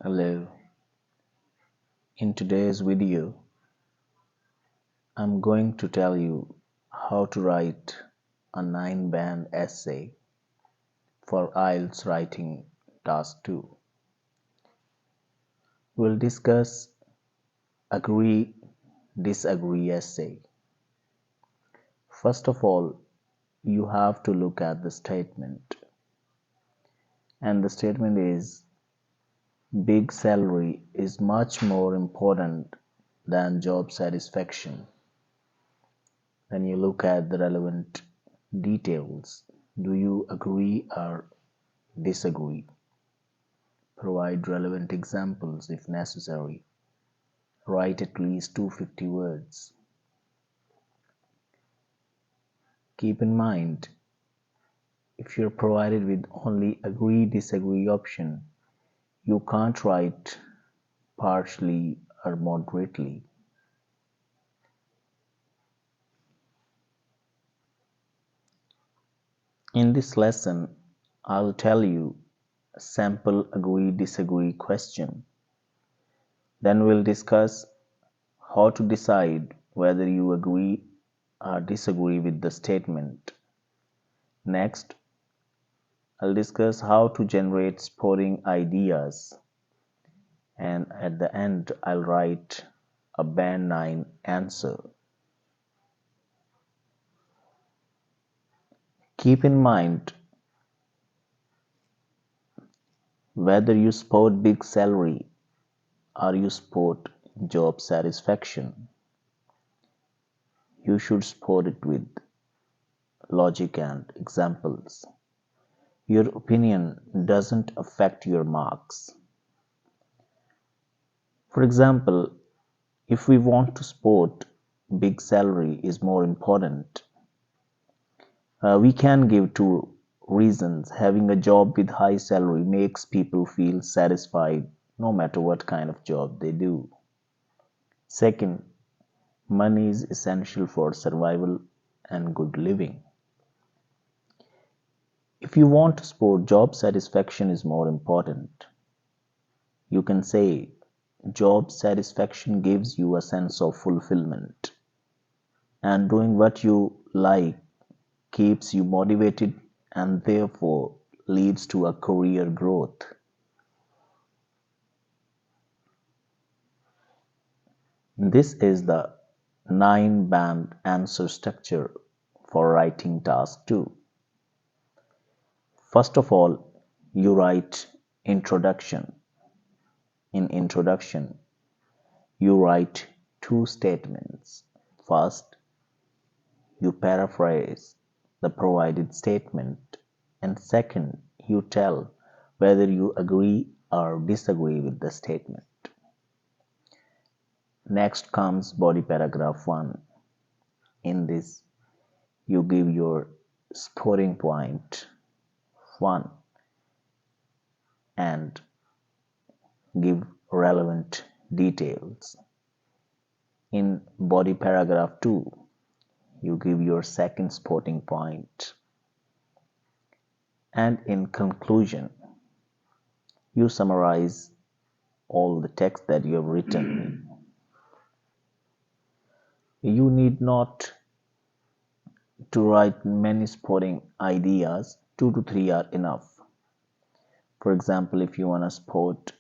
Hello, in today's video, I'm going to tell you how to write a 9-band essay for IELTS Writing Task 2. We'll discuss agree, disagree essay. First of all, you have to look at the statement. And the statement is, big salary is much more important than job satisfaction. Then you look at the relevant details. Do you agree or disagree? Provide relevant examples if necessary. Write at least 250 words. Keep in mind, if you're provided with only agree disagree option, you can't write partially or moderately. In this lesson, I'll tell you a sample agree disagree question. Then we'll discuss how to decide whether you agree or disagree with the statement. Next, I'll discuss how to generate sporting ideas, and at the end I'll write a band 9 answer. Keep in mind, whether you sport big salary or you sport job satisfaction, you should sport it with logic and examples. Your opinion doesn't affect your marks. For example, if we want to sport big salary is more important, we can give two reasons. Having a job with high salary makes people feel satisfied no matter what kind of job they do. Second, money is essential for survival and good living. If you want to sport job satisfaction is more important, you can say job satisfaction gives you a sense of fulfillment, and doing what you like keeps you motivated and therefore leads to a career growth. This is the 9-band answer structure for writing task 2. First of all, you write introduction. In introduction, you write two statements. First, you paraphrase the provided statement, and second, you tell whether you agree or disagree with the statement. Next comes body paragraph 1. In this, you give your sporting point 1 and give relevant details. In body paragraph 2, you give your second sporting point. And in conclusion, you summarize all the text that you have written. You need not to write many sporting ideas. 2 to 3 are enough. For example, if you want to sport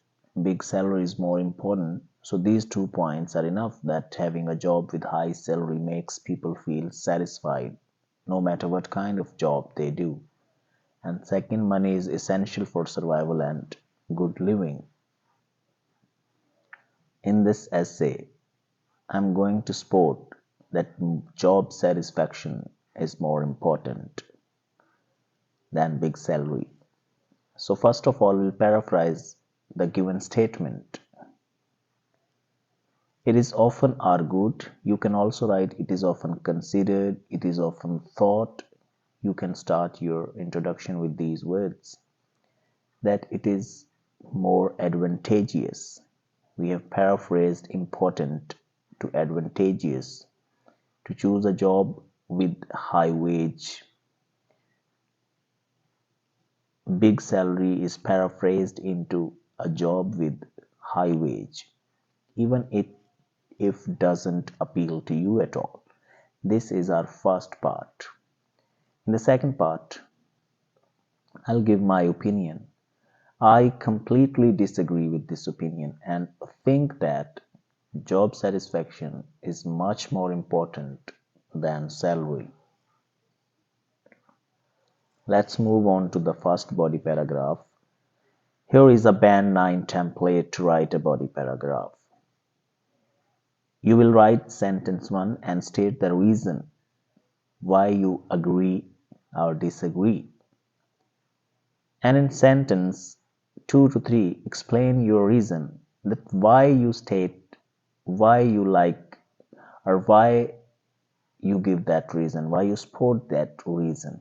big salary is more important, so these 2 points are enough, that having a job with high salary makes people feel satisfied no matter what kind of job they do. And second, money is essential for survival and good living. In this essay, I'm going to sport that job satisfaction is more important than big salary. So first of all, we'll paraphrase the given statement. It is often argued. You can also write it is often considered, it is often thought. You can start your introduction with these words, that it is more advantageous. We have paraphrased important to advantageous. To choose a job with high wage. Big salary is paraphrased into a job with high wage, even if doesn't appeal to you at all. This is our first part. In the second part, I'll give my opinion. I completely disagree with this opinion and think that job satisfaction is much more important than salary. Let's move on to the first body paragraph. Here is a Band 9 template to write a body paragraph. You will write sentence 1 and state the reason why you agree or disagree. And in sentence 2 to 3, explain your reason, that why you state why you like or why you give that reason, why you support that reason.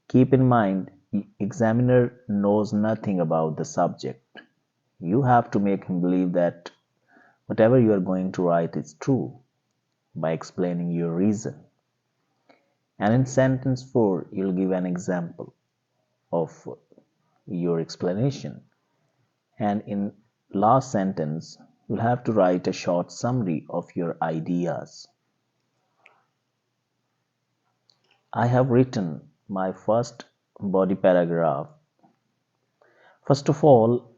Keep in mind, examiner knows nothing about the subject. You have to make him believe that whatever you are going to write is true by explaining your reason. And in sentence 4, you'll give an example of your explanation. And in last sentence, you'll have to write a short summary of your ideas. I have written my first body paragraph. First of all,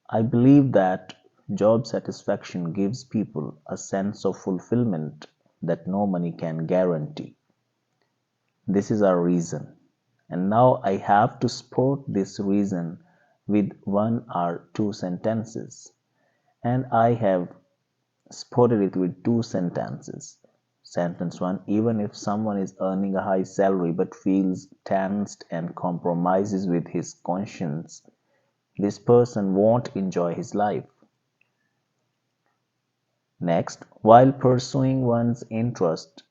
I believe that job satisfaction gives people a sense of fulfillment that no money can guarantee. This is our reason. And now I have to support this reason with one or two sentences. And I have supported it with two sentences. Sentence 1, even if someone is earning a high salary but feels tensed and compromises with his conscience, this person won't enjoy his life. Next, while pursuing one's interest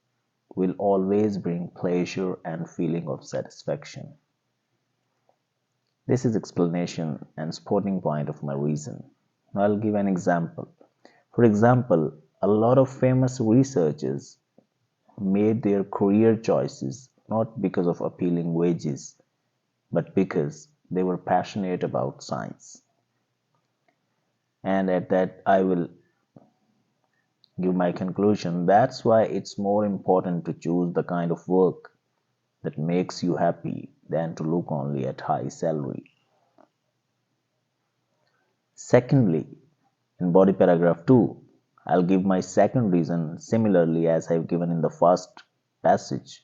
will always bring pleasure and feeling of satisfaction. This is explanation and supporting point of my reason. Now I'll give an example. For example, a lot of famous researchers made their career choices not because of appealing wages, but because they were passionate about science. And at that, I will give my conclusion. That's why it's more important to choose the kind of work that makes you happy than to look only at high salary. Secondly, in body paragraph 2, I'll give my second reason similarly as I've given in the first passage.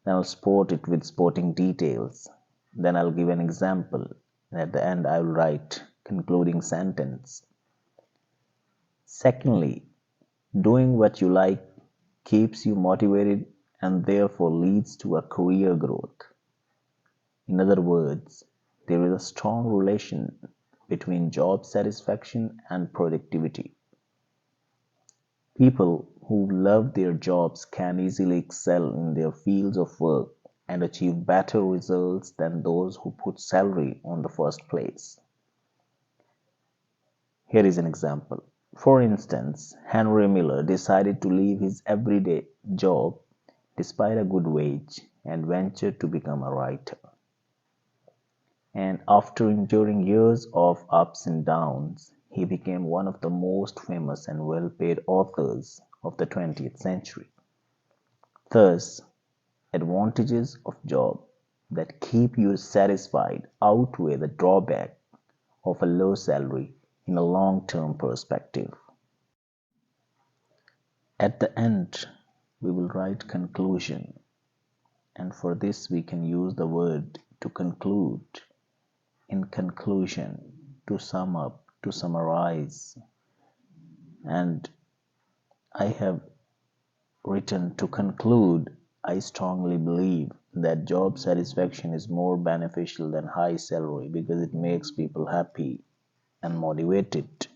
Then I'll support it with supporting details. Then I'll give an example. And at the end, I will write concluding sentence. Secondly, doing what you like keeps you motivated and therefore leads to a career growth. In other words, there is a strong relation between job satisfaction and productivity. People who love their jobs can easily excel in their fields of work and achieve better results than those who put salary on the first place. Here is an example. For instance, Henry Miller decided to leave his everyday job despite a good wage and ventured to become a writer. And after enduring years of ups and downs, he became one of the most famous and well-paid authors of the 20th century. Thus, advantages of job that keep you satisfied outweigh the drawback of a low salary in a long-term perspective. At the end, we will write conclusion, and for this we can use the word to conclude. In conclusion, to sum up, to summarize, and I have written to conclude. I strongly believe that job satisfaction is more beneficial than high salary because it makes people happy and motivated.